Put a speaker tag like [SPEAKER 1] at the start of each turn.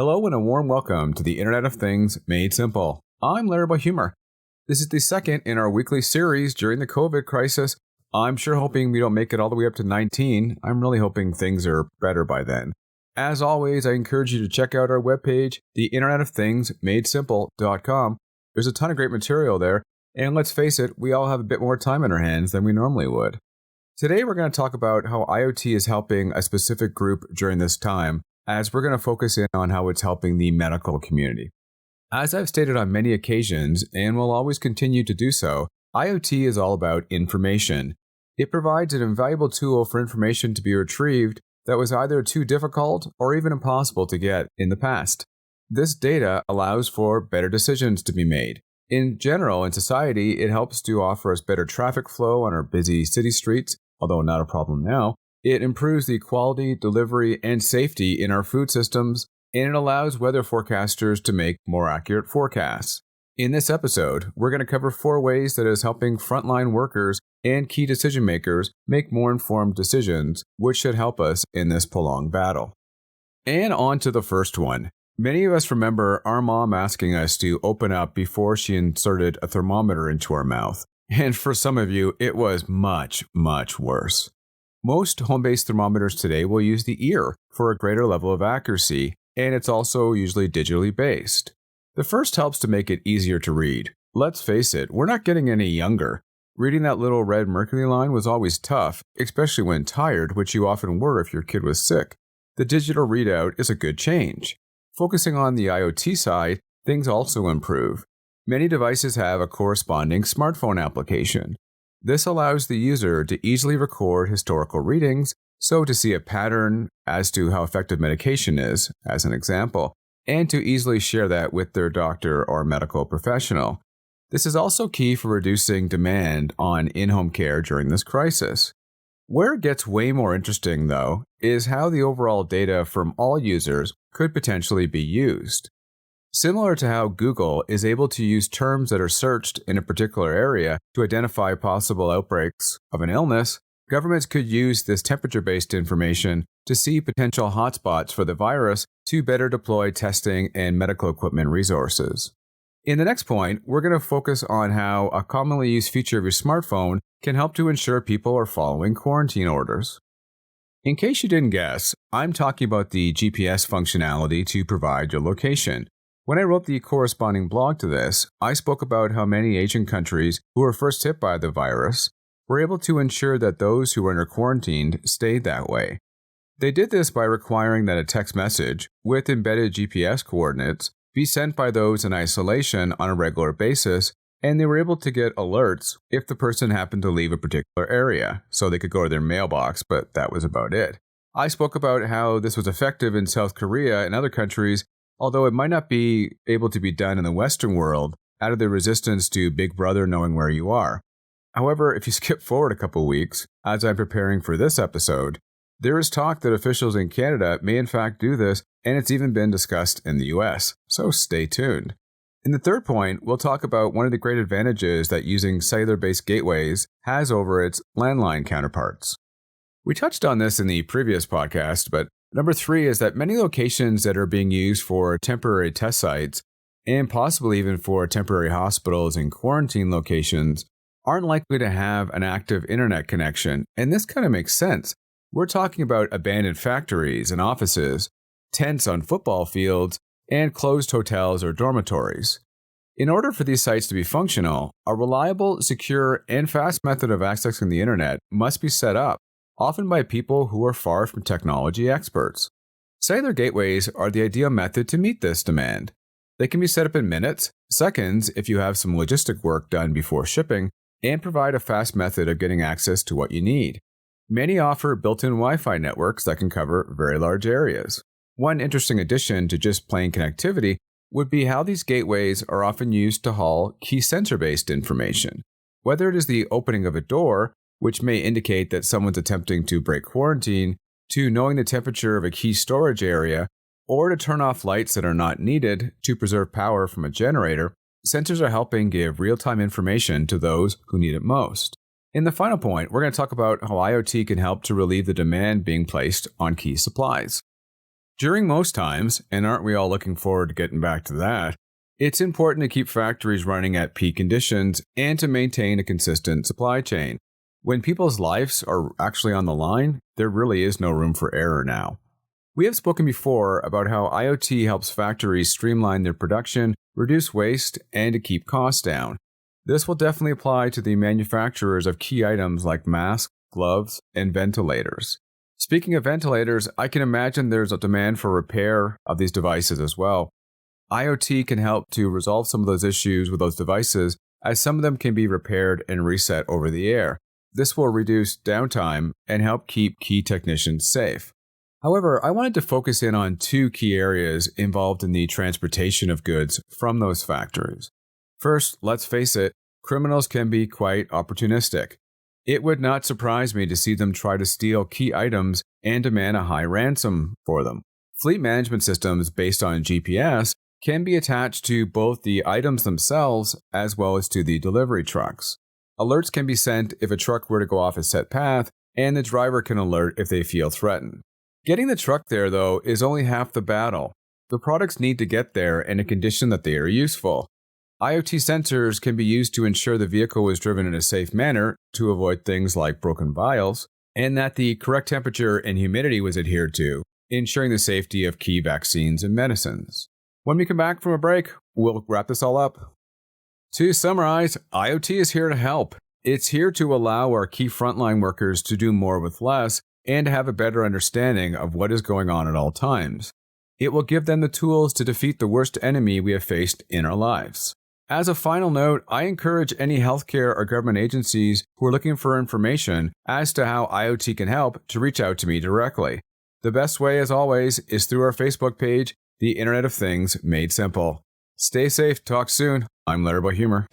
[SPEAKER 1] Hello and a warm welcome to the Internet of Things Made Simple. I'm Larry by Humor. This is the second in our weekly series during the COVID crisis. I'm sure hoping we don't make it all the way up to 19. I'm really hoping things are better by then. As always, I encourage you to check out our webpage, the Internet of Things Madesimple.com. There's a ton of great material there, and let's face it, we all have a bit more time on our hands than we normally would. Today we're going to talk about how IoT is helping a specific group during this time, as we're going to focus in on how it's helping the medical community. As I've stated on many occasions, and will always continue to do so, IoT is all about information. It provides an invaluable tool for information to be retrieved that was either too difficult or even impossible to get in the past. This data allows for better decisions to be made. In general, in society, it helps to offer us better traffic flow on our busy city streets, although not a problem now. It improves the quality, delivery, and safety in our food systems, and it allows weather forecasters to make more accurate forecasts. In this episode, we're going to cover 4 ways that it is helping frontline workers and key decision makers make more informed decisions, which should help us in this prolonged battle. And on to the first one. Many of us remember our mom asking us to open up before she inserted a thermometer into our mouth. And for some of you, it was much, much worse. Most home-based thermometers today will use the ear for a greater level of accuracy, and it's also usually digitally based. The first helps to make it easier to read. Let's face it, we're not getting any younger. Reading that little red mercury line was always tough, especially when tired, which you often were if your kid was sick. The digital readout is a good change. Focusing on the IoT side, things also improve. Many devices have a corresponding smartphone application. This allows the user to easily record historical readings, so to see a pattern as to how effective medication is, as an example, and to easily share that with their doctor or medical professional. This is also key for reducing demand on in-home care during this crisis. Where it gets way more interesting, though, is how the overall data from all users could potentially be used. Similar to how Google is able to use terms that are searched in a particular area to identify possible outbreaks of an illness, governments could use this temperature-based information to see potential hotspots for the virus to better deploy testing and medical equipment resources. In the next point, we're going to focus on how a commonly used feature of your smartphone can help to ensure people are following quarantine orders. In case you didn't guess, I'm talking about the GPS functionality to provide your location. When I wrote the corresponding blog to this, I spoke about how many Asian countries who were first hit by the virus were able to ensure that those who were under quarantined stayed that way. They did this by requiring that a text message with embedded GPS coordinates be sent by those in isolation on a regular basis, and they were able to get alerts if the person happened to leave a particular area, so they could go to their mailbox, but that was about it. I spoke about how this was effective in South Korea and other countries, although it might not be able to be done in the Western world out of the resistance to Big Brother knowing where you are. However, if you skip forward a couple weeks, as I'm preparing for this episode, there is talk that officials in Canada may in fact do this, and it's even been discussed in the US, so stay tuned. In the third point, we'll talk about one of the great advantages that using cellular-based gateways has over its landline counterparts. We touched on this in the previous podcast, but number 3 is that many locations that are being used for temporary test sites, and possibly even for temporary hospitals and quarantine locations, aren't likely to have an active internet connection, and this kind of makes sense. We're talking about abandoned factories and offices, tents on football fields, and closed hotels or dormitories. In order for these sites to be functional, a reliable, secure, and fast method of accessing the internet must be set up, often by people who are far from technology experts. Cellular gateways are the ideal method to meet this demand. They can be set up in minutes, seconds if you have some logistic work done before shipping, and provide a fast method of getting access to what you need. Many offer built-in Wi-Fi networks that can cover very large areas. One interesting addition to just plain connectivity would be how these gateways are often used to haul key sensor-based information. Whether it is the opening of a door, which may indicate that someone's attempting to break quarantine, to knowing the temperature of a key storage area, or to turn off lights that are not needed to preserve power from a generator, sensors are helping give real-time information to those who need it most. In the final point, we're going to talk about how IoT can help to relieve the demand being placed on key supplies. During most times, and aren't we all looking forward to getting back to that, it's important to keep factories running at peak conditions and to maintain a consistent supply chain. When people's lives are actually on the line, there really is no room for error now. We have spoken before about how IoT helps factories streamline their production, reduce waste, and to keep costs down. This will definitely apply to the manufacturers of key items like masks, gloves, and ventilators. Speaking of ventilators, I can imagine there's a demand for repair of these devices as well. IoT can help to resolve some of those issues with those devices, as some of them can be repaired and reset over the air. This will reduce downtime and help keep key technicians safe. However, I wanted to focus in on two key areas involved in the transportation of goods from those factories. First, let's face it, criminals can be quite opportunistic. It would not surprise me to see them try to steal key items and demand a high ransom for them. Fleet management systems based on GPS can be attached to both the items themselves as well as to the delivery trucks. Alerts can be sent if a truck were to go off a set path, and the driver can alert if they feel threatened. Getting the truck there, though, is only half the battle. The products need to get there in a condition that they are useful. IoT sensors can be used to ensure the vehicle was driven in a safe manner to avoid things like broken vials, and that the correct temperature and humidity was adhered to, ensuring the safety of key vaccines and medicines. When we come back from a break, we'll wrap this all up. To summarize, IoT is here to help. It's here to allow our key frontline workers to do more with less and to have a better understanding of what is going on at all times. It will give them the tools to defeat the worst enemy we have faced in our lives. As a final note, I encourage any healthcare or government agencies who are looking for information as to how IoT can help to reach out to me directly. The best way, as always, is through our Facebook page, The Internet of Things Made Simple. Stay safe. Talk soon. I'm Larry Humor.